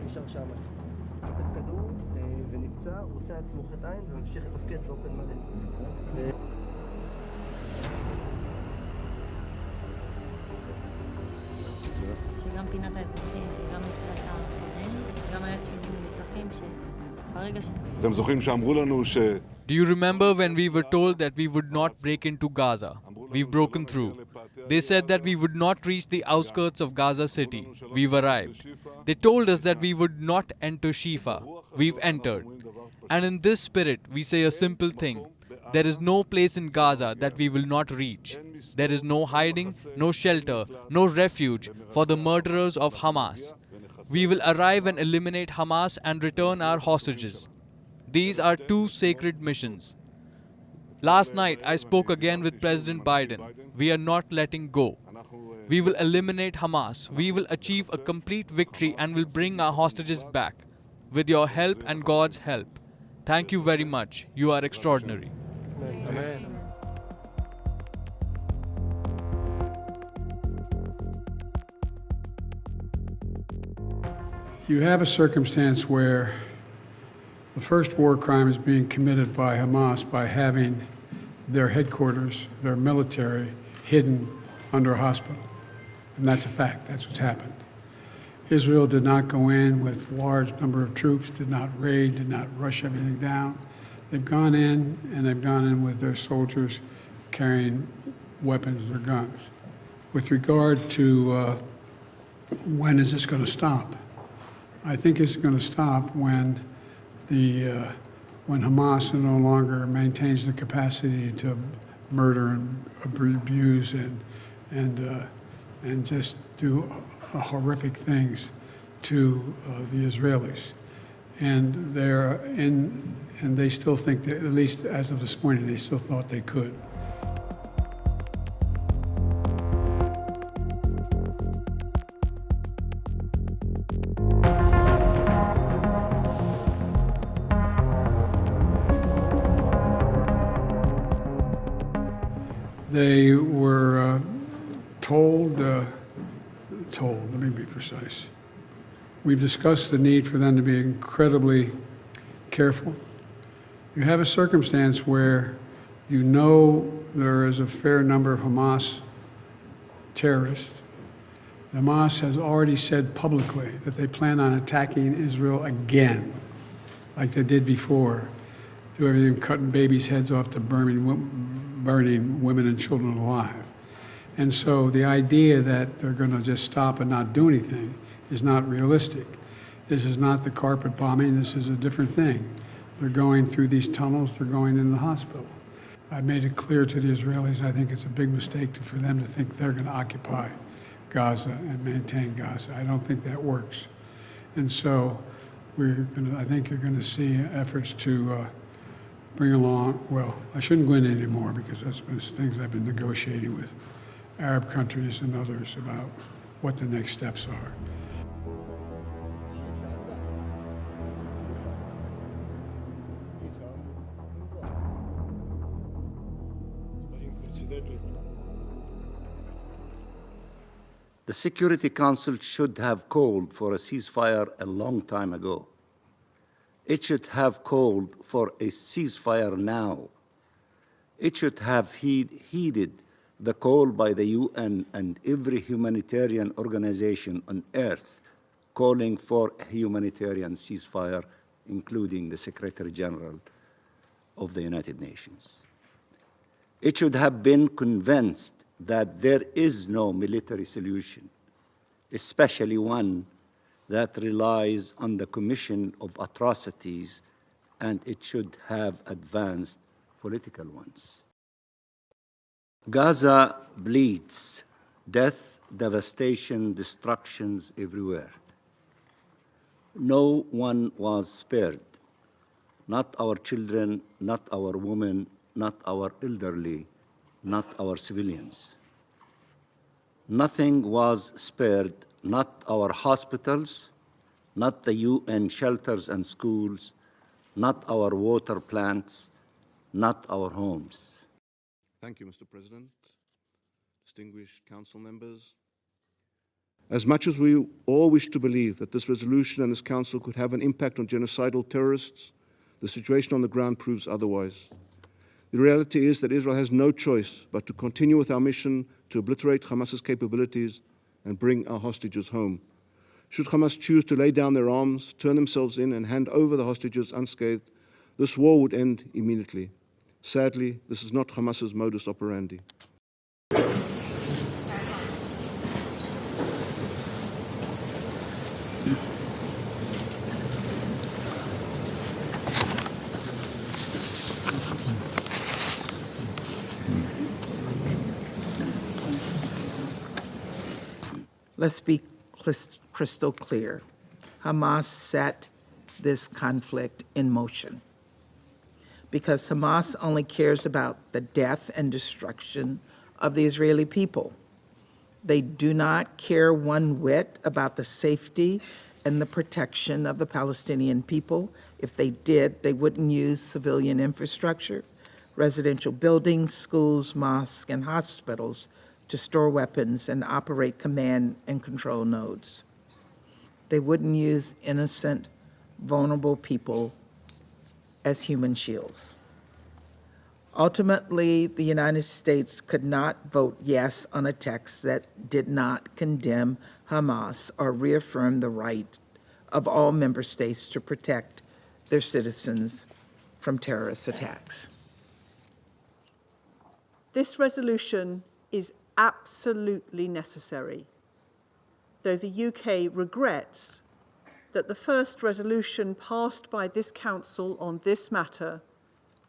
נשאר שם. חטף כדור ונפצע, הוא עושה עצמו חטא עין וממשיך לתפקד באופן מלא. שגם פינת האזרחים וגם מתחילת הקודם, גם היה ציונים מטווחים שברגע ש... אתם זוכרים שאמרו לנו ש... Do you remember when we were told that we would not break into Gaza? We've broken through. They said that we would not reach the outskirts of Gaza city. We've arrived. They told us that we would not enter Shifa. We've entered. And in this spirit, we say a simple thing. There is no place in Gaza that we will not reach. There is no hiding, no shelter, no refuge for the murderers of Hamas. We will arrive and eliminate Hamas and return our hostages. These are two sacred missions. Last night, I spoke again with President Biden. We are not letting go. We will eliminate Hamas. We will achieve a complete victory and will bring our hostages back. With your help and God's help. Thank you very much. You are extraordinary. Amen. You have a circumstance where the first war crime is being committed by Hamas by having their headquarters, their military, hidden under a hospital. And that's a fact. That's what's happened. Israel did not go in with a large number of troops, did not raid, did not rush everything down. They've gone in, and they've gone in with their soldiers carrying weapons or guns. With regard to when is this going to stop, I think it's going to stop when Hamas no longer maintains the capacity to murder and abuse and just do horrific things to the Israelis, and they still think that, at least as of this morning, they still thought they could. They were told, let me be precise. We've discussed the need for them to be incredibly careful. You have a circumstance where you know there is a fair number of Hamas terrorists. Hamas has already said publicly that they plan on attacking Israel again, like they did before, do everything cutting babies' heads off to burning women and children alive. And so the idea that they're going to just stop and not do anything is not realistic. This is not the carpet bombing. This is a different thing. They're going through these tunnels. They're going in the hospital. I made it clear to the Israelis, I think it's a big mistake for them to think they're going to occupy Gaza and maintain Gaza. I don't think that works. And so I think you're going to see efforts to bring along, well, I shouldn't go into it anymore because that's been things I've been negotiating with Arab countries and others about what the next steps are. The Security Council should have called for a ceasefire a long time ago. It should have called for a ceasefire now. It should have heeded the call by the UN and every humanitarian organization on earth calling for a humanitarian ceasefire, including the Secretary General of the United Nations. It should have been convinced that there is no military solution, especially one that relies on the commission of atrocities, and it should have advanced political ones. Gaza bleeds, death, devastation, destructions everywhere. No one was spared, not our children, not our women, not our elderly, not our civilians. Nothing was spared, not our hospitals, not the UN shelters and schools, not our water plants, not our homes. Thank you, Mr. President, distinguished council members. As much as we all wish to believe that this resolution and this council could have an impact on genocidal terrorists, the situation on the ground proves otherwise. The reality is that Israel has no choice but to continue with our mission to obliterate Hamas's capabilities and bring our hostages home. Should Hamas choose to lay down their arms, turn themselves in, and hand over the hostages unscathed, this war would end immediately. Sadly, this is not Hamas's modus operandi. Let's be crystal clear. Hamas set this conflict in motion because Hamas only cares about the death and destruction of the Israeli people. They do not care one whit about the safety and the protection of the Palestinian people. If they did, they wouldn't use civilian infrastructure, residential buildings, schools, mosques, and hospitals to store weapons and operate command and control nodes. They wouldn't use innocent, vulnerable people as human shields. Ultimately, the United States could not vote yes on a text that did not condemn Hamas or reaffirm the right of all member states to protect their citizens from terrorist attacks. This resolution is absolutely necessary, though the UK regrets that the first resolution passed by this Council on this matter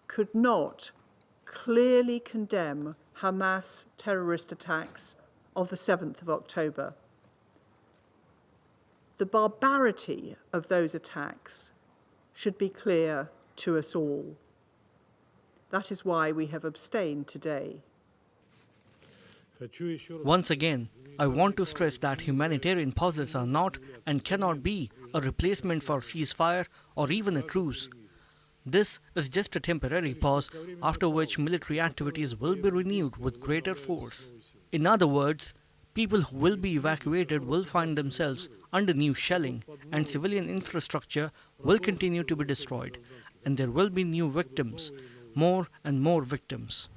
could not clearly condemn Hamas terrorist attacks of the 7th of October. The barbarity of those attacks should be clear to us all. That is why we have abstained today. Once again, I want to stress that humanitarian pauses are not and cannot be a replacement for ceasefire or even a truce. This is just a temporary pause, after which military activities will be renewed with greater force. In other words, people who will be evacuated will find themselves under new shelling, and civilian infrastructure will continue to be destroyed, and there will be new victims, more and more victims.